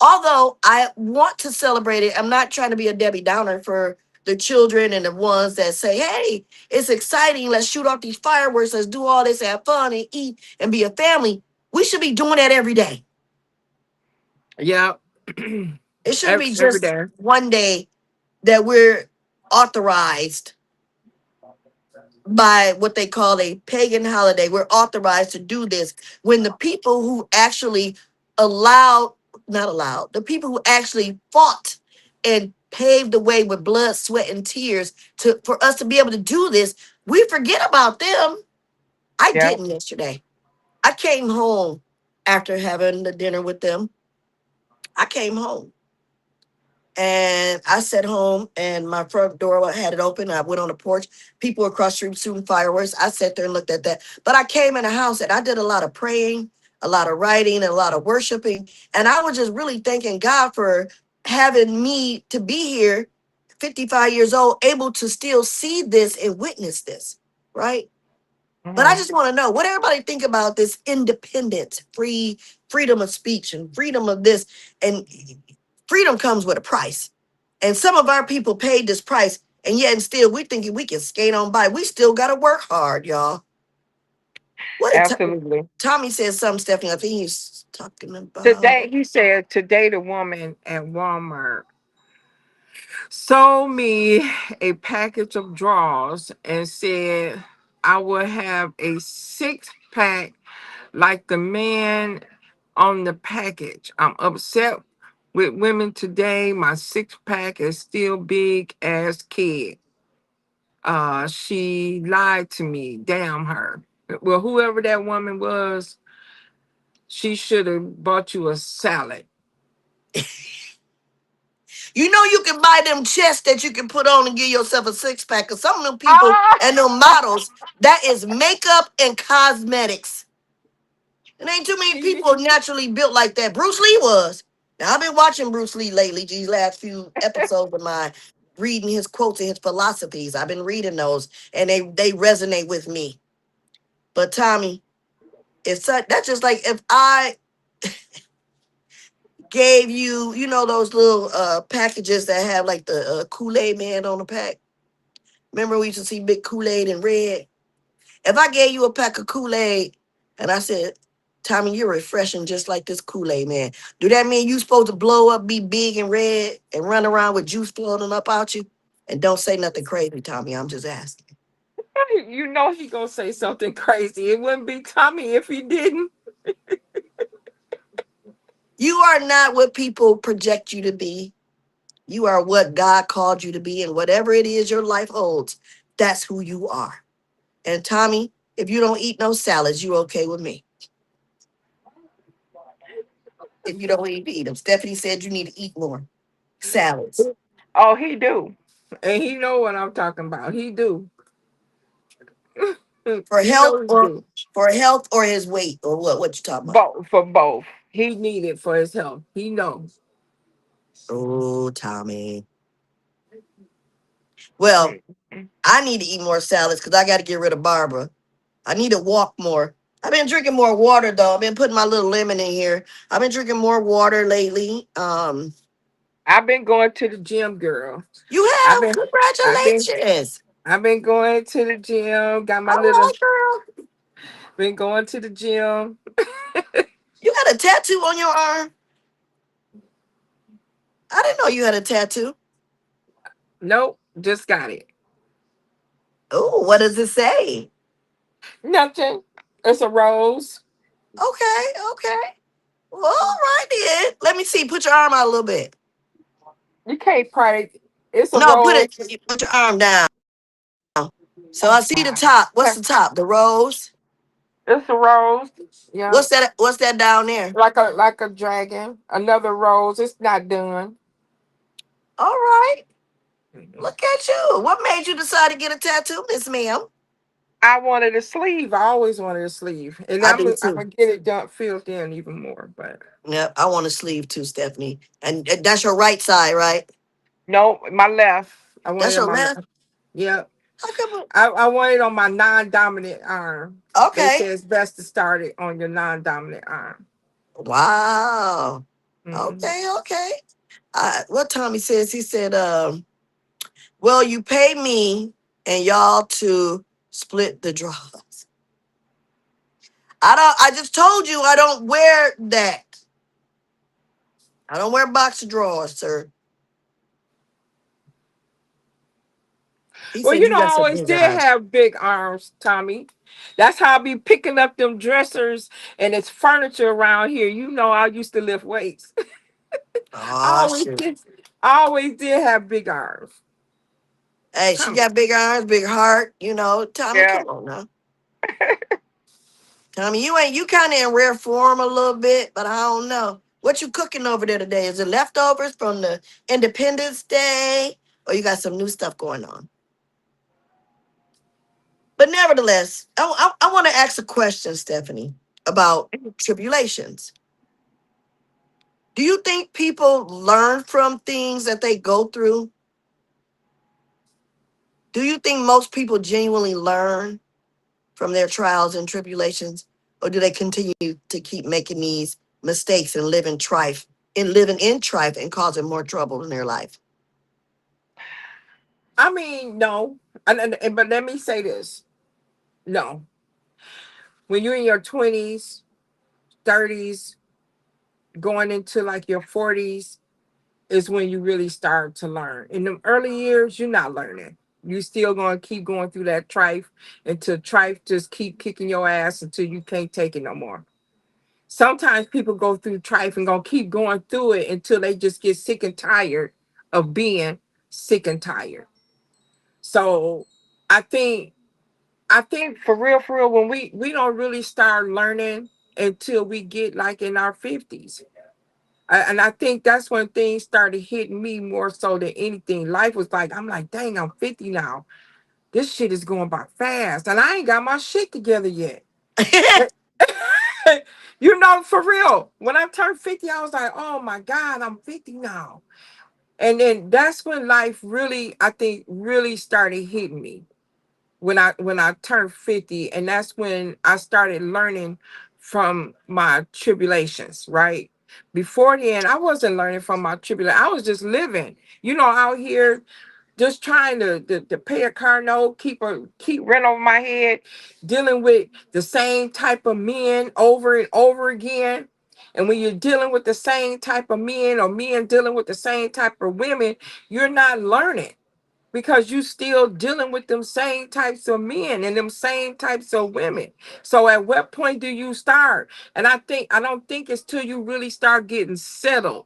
Although I want to celebrate it, I'm not trying to be a Debbie Downer for the children and the ones that say, hey, it's exciting. Let's shoot off these fireworks. Let's do all this, have fun and eat and be a family. We should be doing that every day. Yeah. It shouldn't be Every just day. one day that we're authorized by what they call a pagan holiday. We're authorized to do this when the people who actually allowed, not allowed, the people who actually fought and paved the way with blood, sweat, and tears for us to be able to do this, we forget about them. I Yeah. didn't yesterday. I came home after having the dinner with them. I came home. And I sat home and my front door had it open. I went on the porch. People across the street shooting fireworks. I sat there and looked at that. But I came in the house and I did a lot of praying, a lot of writing, and a lot of worshiping. And I was just really thanking God for having me to be here, 55 years old, able to still see this and witness this. Right. But I Mhm. just want to know what everybody think about this independence, freedom of speech and freedom of this. And freedom comes with a price. And some of our people paid this price, and yet and still we're thinking we can skate on by. We still got to work hard, y'all. What did Absolutely. Tommy said something, Stephanie? I think he's talking about. Today, he said, today the woman at Walmart sold me a package of drawers and said I will have a six pack like the man on the package. I'm upset with women today. My six pack is still big as kid. She lied to me. Damn her. Well, whoever that woman was, she should have bought you a salad. You know, you can buy them chests that you can put on and give yourself a six pack. Cause some of them people Ah! and them models, that is makeup and cosmetics. And ain't too many people naturally built like that. Bruce Lee was. Now I've been watching Bruce Lee lately. These last few episodes of mine, reading his quotes and his philosophies. I've been reading those, and they resonate with me. But Tommy, it's such, that's just like if I gave you, you know, those little packages that have like the Kool-Aid man on the pack. Remember we used to see big Kool-Aid in red. If I gave you a pack of Kool-Aid and I said, Tommy, you're refreshing just like this Kool-Aid man. Do that mean you supposed to blow up, be big and red, and run around with juice floating up out you? And don't say nothing crazy, Tommy. I'm just asking. You know he gonna say something crazy. It wouldn't be Tommy if he didn't. You are not what people project you to be. You are what God called you to be, and whatever it is your life holds, that's who you are. And Tommy, if you don't eat no salads, you okay with me. If you don't eat them, Stephanie said you need to eat more salads Oh, he do, and he know what I'm talking about. He do. for He health know he or do. his weight or what? What you talking about? Both for both. He need it for his health. He knows. Oh, Tommy. Well, Mm. I need to eat more salads because I got to get rid of Barbara. I need to walk more. I've been drinking more water though. I've been putting my little lemon in here. I've been drinking more water lately. I've been going to the gym, girl. You I've have? been, I've been, Congratulations. I've been going to the gym. Got my All little. right, girl. Been going to the gym. You got a tattoo on your arm? I didn't know you had a tattoo. Nope, just got it. Oh, what does it say? Nothing. It's a rose. Okay, okay. Well, all right then. Let me see. Put your arm out a little bit. You can't pray. It's a No, put rose. it. Put your arm down. So I see the top. What's the top? The rose. It's a rose. Yeah. What's that? What's that down there? Like a dragon. Another rose. It's not done. All right. Look at you. What made you decide to get a tattoo, Miss Ma'am? I wanted a sleeve. I always wanted a sleeve. And I I'm do I'm too. gonna get it done filled in even more. But Yep, I want a sleeve too, Stephanie. And that's your right side, right? no, my left. I want That's it on your my left. left. Yeah. How come? I want it on my non-dominant arm. They say Okay. it's best to start it on your non-dominant arm. Wow. Mhm. Okay, okay. What Tommy says, he said, well, you pay me and y'all to split the draws. I just told you I don't wear that. I don't wear boxer drawers, sir. He Well, said you you know, I got some always big did eyes. have big arms, Tommy. That's how I be picking up them dressers and it's furniture around here. You know, I used to lift weights. I Oh always shoot. did. I always did have big arms, Hey, she Tommy. got big arms, big heart, you know. Tommy, Yeah. come on now. Tommy, you kind of in rare form a little bit, but I don't know. What you cooking over there today? Is it leftovers from the Independence Day, or you got some new stuff going on? But nevertheless, I want to ask a question, Stephanie, about tribulations. Do you think people learn from things that they go through? Do you think most people genuinely learn from their trials and tribulations, or do they continue to keep making these mistakes and living in trife and causing more trouble in their life? I mean, no. But let me say this. No. When you're in your 20s, 30s, going into like your 40s, is when you really start to learn. In the early years, you're not learning. You still gonna keep going through that trife until trife just keep kicking your ass until you can't take it no more. Sometimes people go through trife and gonna keep going through it until they just get sick and tired of being sick and tired. So I think for real, when we don't really start learning until we get like in our 50s. And I think that's when things started hitting me more so than anything. Life was like, I'm like, dang, I'm 50 now. This shit is going by fast. And I ain't got my shit together yet. You know, for real. When I turned 50, I was like, oh my God, I'm 50 now. And then that's when life really, I think, really started hitting me. When I turned 50, and that's when I started learning from my tribulations, right? Before then, I wasn't learning from my tribulation. I was just living, out here just trying to pay a car note, keep rent over my head, dealing with the same type of men over and over again. And when you're dealing with the same type of men, or men dealing with the same type of women, you're not learning, because you still dealing with them same types of men and them same types of women. So at what point do you start? And I don't think it's till you really start getting settled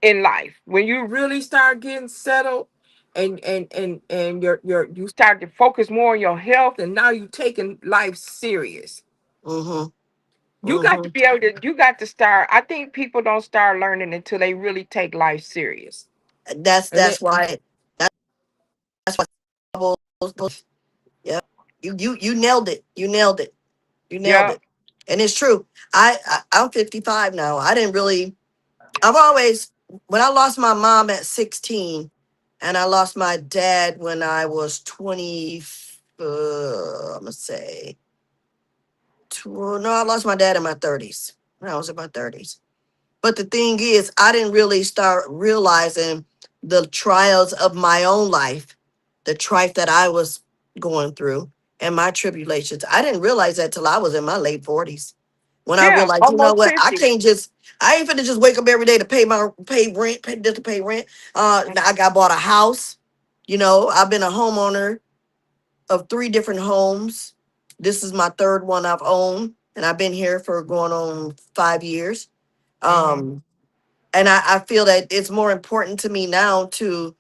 in life. When you really start getting settled, and you start to focus more on your health, and now you taking life serious. Mm-hmm. You got to Mm-hmm. be able to you got to start. I think people don't start learning until they really take life serious. That's And that's it, why that's why yep. You nailed it. You nailed it. You nailed yeah. it. And it's true. I'm 55 now. I didn't really I've always, when I lost my mom at 16, and I lost my dad when I was 20, I'm gonna say, no, I lost my dad in my 30s. When I was in my 30s. But the thing is, I didn't really start realizing the trials of my own life, the trife that I was going through, and my tribulations. I didn't realize that till I was in my late 40s. When I Yeah, realized, you know almost what, 50. I ain't finna just wake up every day to pay rent, just to pay rent. I got bought a house. I've been a homeowner of three different homes. This is my third one I've owned, and I've been here for going on 5 years. Hmm. Um, and I feel that it's more important to me now to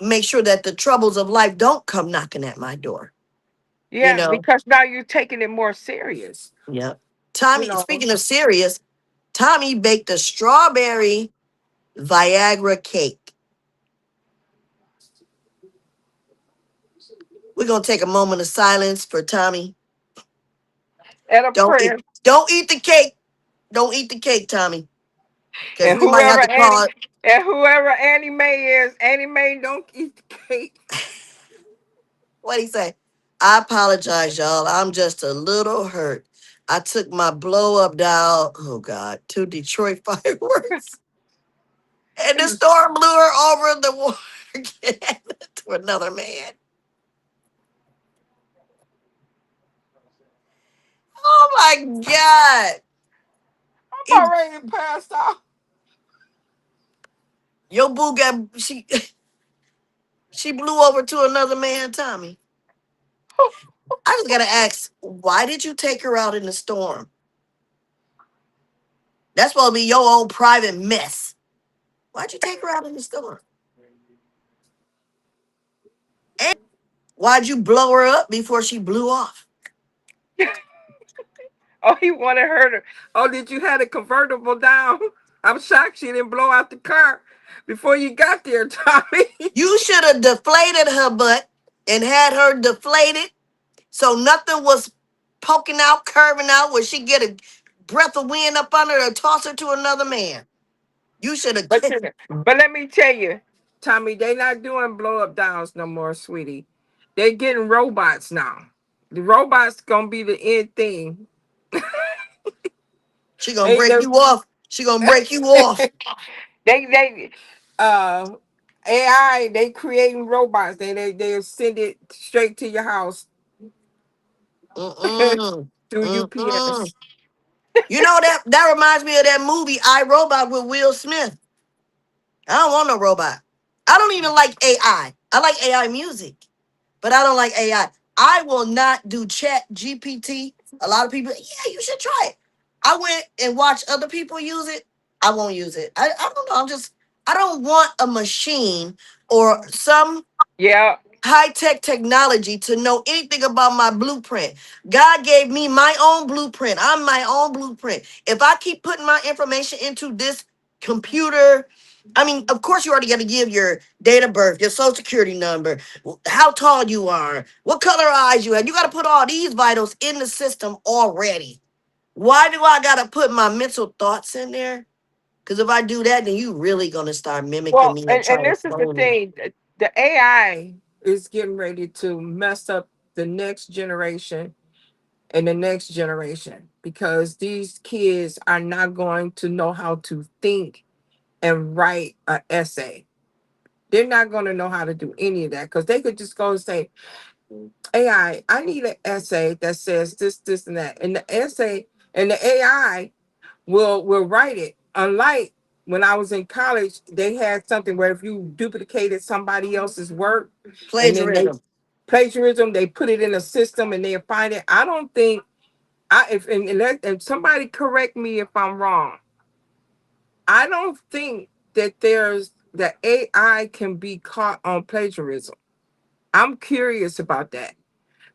make sure that the troubles of life don't come knocking at my door. You Yeah, know? because now you're taking it more serious. Yep. You Tommy, know, speaking of serious, Tommy baked a strawberry Viagra cake. We're gonna take a moment of silence for Tommy. at a Don't eat prayer, don't eat the cake. Don't eat the cake, Tommy. Because and we might have to call. whoever Annie Mae is, Annie Mae don't eat the cake. What he say? I apologize, y'all. I'm just a little hurt. I took my blow up doll, oh God, to Detroit fireworks. And the storm blew her over the water again to another man. Oh my God. I'm He, already passed out. your boo got she blew over to another man, Tommy. I just gotta ask, why did you take her out in the storm? That's supposed to be your own private mess. Why'd you take her out in the storm? And why'd you blow her up before she blew off? Oh, he wanted her to. Oh, did you have the convertible down? I'm shocked she didn't blow out the car before you got there, Tommy. You should have deflated her butt and had her deflated so nothing was poking out, curving out, where she get a breath of wind up under her, toss her to another man. You should have. But let me tell you, Tommy, they not doing blow up downs no more, sweetie. They getting robots now. The robots gonna be the end thing. She gonna They break they you off. She gonna break you off. they uh AI, they creating robots. They send it straight to your house Mm-mm. through Mm-mm. UPS. You know that reminds me of that movie I Robot with Will Smith. I don't want no robot. I don't even like AI. I like AI music, but I don't like AI. I will not do Chat GPT. A lot of people, yeah, you should try it. I went and watched other people use it. I won't use it. I don't know. I don't want a machine or some Yeah. high tech technology to know anything about my blueprint. God gave me my own blueprint. I'm my own blueprint. If I keep putting my information into this computer, I mean, of course, you already got to give your date of birth, your social security number, how tall you are, what color eyes you have. You got to put all these vitals in the system already. Why do I got to put my mental thoughts in there? Because if I do that, then you really going to start mimicking Well, me and and trying to this is the clone me. thing. The AI is getting ready to mess up the next generation and the next generation because these kids are not going to know how to think and write an essay. They're not going to know how to do any of that because they could just go and say, AI, I need an essay that says this, and that. And the essay and the AI will write it. Unlike when I was in college, they had something where if you duplicated somebody else's work and then they Plagiarism. plagiarism, they put it in a system and they find it. I don't think I if and somebody correct me if I'm wrong. I don't think that AI can be caught on plagiarism. I'm curious about that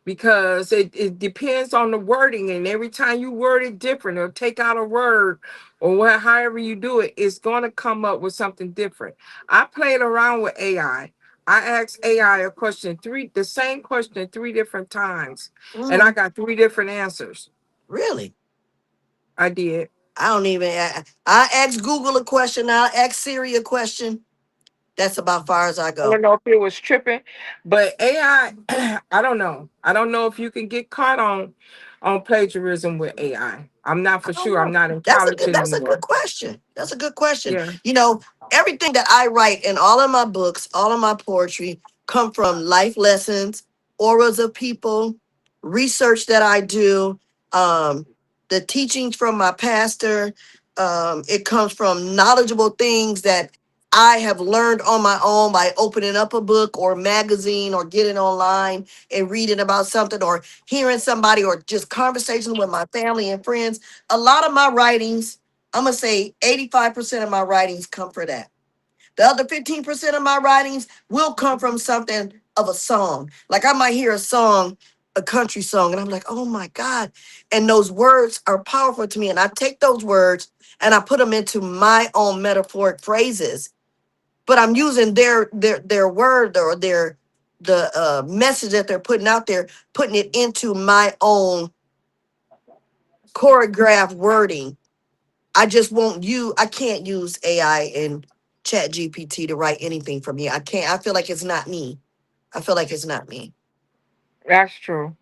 because it depends on the wording, and every time you word it different or take out a word or however you do it, it's going to come up with something different. I played around with AI. I asked AI a question, the same question three different times, and I Mhm. got three different answers. Really? I did. I don't even. I ask Google a question. I ask Siri a question. That's about far as I I go. don't know if it was tripping, but AI, I don't know. I don't know if you can get caught on plagiarism with AI. I'm not I for don't sure. I'm know. not in That's a college good. That's a good anymore. question. That's a good question. Yeah. You know, everything that I write in all of my books, all of my poetry, come from life lessons, auras of people, research that I do, um, the teachings from my pastor. It comes from knowledgeable things that I have learned on my own by opening up a book or magazine or getting online and reading about something or hearing somebody or just conversations with my family and friends. A lot of my writings, I'm gonna say 85% of my writings come from that. The other 15% of my writings will come from something of a song. Like I might hear a song, a country song, and I'm like, oh my God. And those words are powerful to me. And I take those words and I put them into my own metaphoric phrases, but I'm using their word or their the message that they're putting out there, putting it into my own choreographed wording. I just won't use. I can't use AI and Chat GPT to write anything for me. I can't. I feel like it's not me. I feel like it's not me. That's true.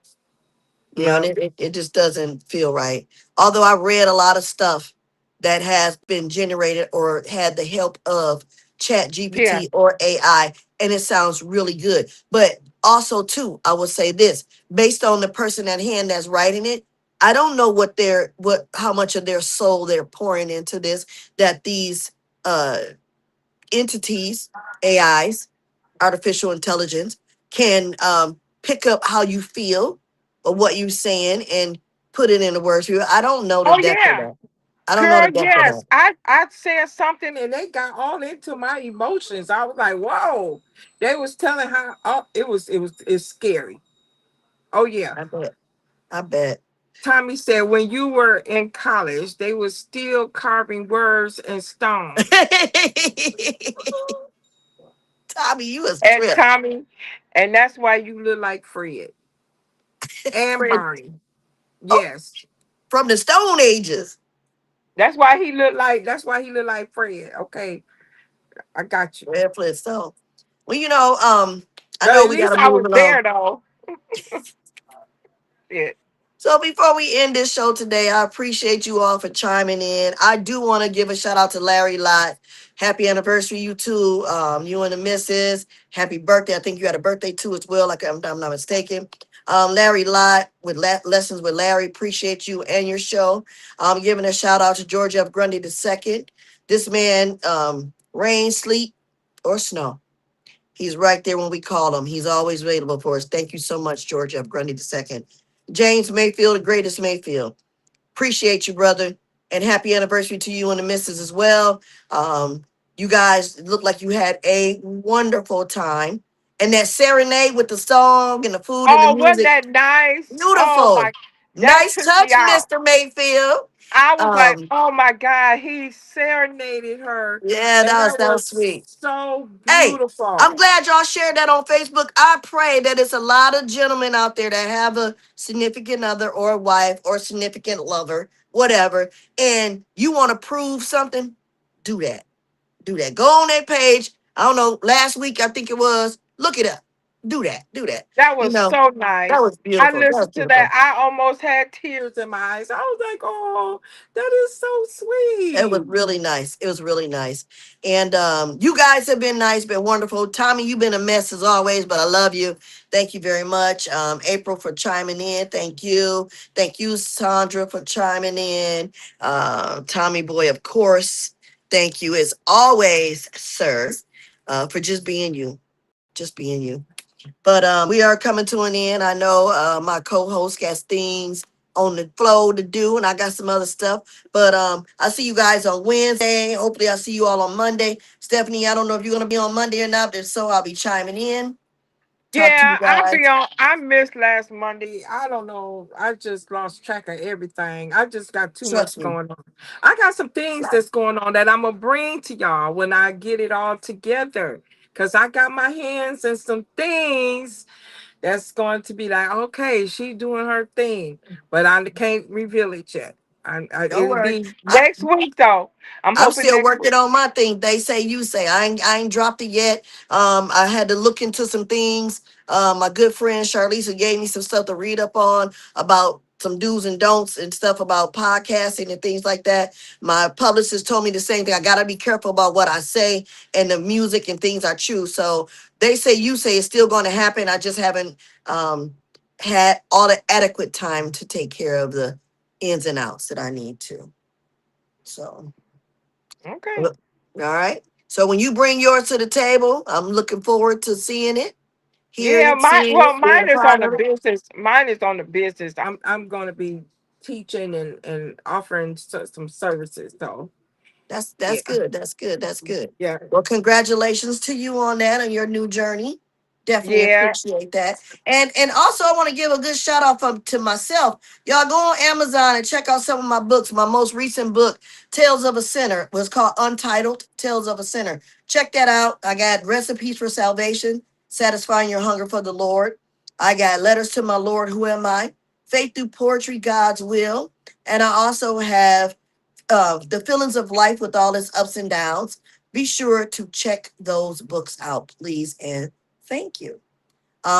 You know, and Yeah. it just doesn't feel right. Although I read a lot of stuff that has been generated or had the help of Chat Yeah. GPT or AI, and it sounds really good. But also, too, I will say this: based on the person at hand that's writing it, I don't know what how much of their soul they're pouring into this. That these uh entities, AIs, artificial intelligence, can pick up how you feel or what you're saying and put it into words for you. I don't know the Oh depth of yeah. that. I don't know Girl, the depth of yes. that. I said something and they got all into my emotions. I was like, whoa. They was telling how oh it's scary. Oh yeah. I bet. I bet. Tommy said when you were in college, they were still carving words in stone. Tommy, you a And trip. Tommy, and that's why you look like Fred and Fred, Barney. oh, Yes. from the Stone Ages. That's why he looked like Fred. Okay, I got you. Fred Flintstone. Well, I But know at we got least to I move was along. there though. Yeah. So before we end this show today, I appreciate you all for chiming in. I do want to give a shout out to Larry Lott. Happy anniversary, you too. You and the missus. Happy birthday. I think you had a birthday too as well, like I'm not mistaken. Larry Lott with Lessons with Larry. Appreciate you and your show. Giving a shout out to George F. Grundy II. This man, rain, sleet, or snow. He's right there when we call him. He's always available for us. Thank you so much, George F. Grundy II. James Mayfield, the greatest Mayfield. Appreciate you, brother. And happy anniversary to you and the missus as well. You guys look like you had a wonderful time. And that serenade with the song and the food and the Oh, wasn't music, that nice? Oh beautiful. my, that Nice took me touch, out. Mr. Mayfield. I was like, Um, oh my God, he serenaded her, yeah, and that that was was sweet. so Hey, I'm beautiful. glad y'all shared that on Facebook. I pray that it's a lot of gentlemen out there that have a significant other or a wife or significant lover, whatever, and you want to prove something, do that. Do that. Go on that page. I don't know, last week I think it was. Look it up. Do that. Do that. That You was know, so that nice. was I beautiful. That was listened to that. beautiful. I almost had tears in my eyes. I was like, oh, that is so It was sweet. really nice. It was really nice. And you guys have been nice, been wonderful. Tommy, you've been a mess as always, but I love you. Thank you very much. April for chiming in. Thank you. Thank you, Sandra, for chiming in. Tommy boy, of course. Thank you as always, sir, for just being you. Just being you. But we are coming to an end. I know my co-host got things on the flow to do, and I got some other stuff. But I see you guys on Wednesday. Hopefully, I see you all on Monday. Stephanie, I don't know if you're gonna be on Monday or not. If so, I'll be chiming in. Talk to you Yeah, I'll be guys. on. I missed last Monday. I don't know. I just lost track of everything. I just got too Trust much me. going on. I got some things that's going on that I'm gonna bring to y'all when I get it all together. Cause I got my hands in some things that's going to be like, okay, she doing her thing, but I can't reveal it yet. Don't It'll worry. be next week though. I'm I'm hoping still next working week. on my thing. They say, you say. I ain't dropped it yet. I had to look into some things. My good friend Charlisa gave me some stuff to read up on about some do's and don'ts and stuff about podcasting and things like that. My publicist told me the same thing. I gotta be careful about what I say and the music and things I choose. So they say, you say it's still going to happen. I just haven't had all the adequate time to take care of the ins and outs that I need to. So. Okay. All right. So when you bring yours to the table, I'm looking forward to seeing it, hearing Yeah, it, seeing it, being mine a is part on the of it. business. Mine is on the business. I'm gonna be teaching and offering some services. So That's yeah, good. That's good. That's good. yeah, Well, congratulations to you on that and your new journey. Definitely yeah, appreciate that. And also I want to give a good shout out to myself. Y'all go on Amazon and check out some of my books. My most recent book, Tales of a Sinner, was called Untitled Tales of a Sinner. Check that out. I got Recipes for Salvation, Satisfying Your Hunger for the Lord. I got Letters to My Lord, Who Am I? Faith Through Poetry, God's Will. And I also have The Feelings of Life with All Its Ups and Downs. Be sure to check those books out, please, and thank you.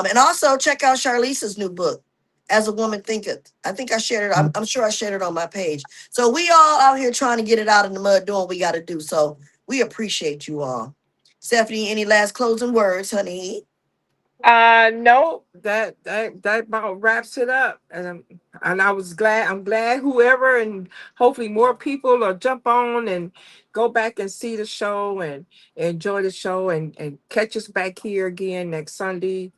And also check out Charlisa's new book, As a Woman Thinketh. I think I shared it. I'm sure I shared it on my page. So we all out here trying to get it out in the mud, doing what we got to do. So we appreciate you all. Stephanie, any last closing words, honey? no, that about wraps it up. And I was glad. I'm glad whoever and hopefully more people will jump on and go back and see the show and enjoy the show and catch us back here again next Sunday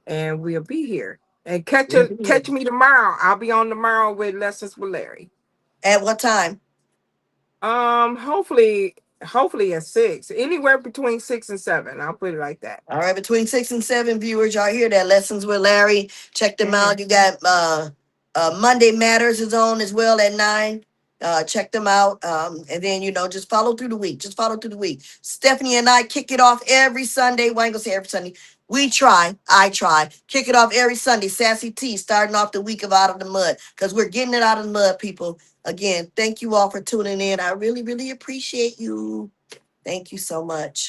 and we'll be here. And We'll be here. catch me tomorrow. I'll be on tomorrow with Lessons with Larry. At what time? Hopefully at 6. Anywhere between 6 and 7. I'll put it like that. All right, between 6 and 7 viewers, y'all hear that? Lessons with Larry. Check them Hmm. out. You got Monday Matters is on as well at 9. Check them out. And then, just follow through the week. Just follow through the week. Stephanie and I kick it off every Sunday. Well, I ain't gonna say every Sunday. We try. I try. Kick it off every Sunday. Sassy T, starting off the week of Out of the Mud. Because we're getting it out of the mud, people. Again, thank you all for tuning in. I really, really appreciate you. Thank you so much.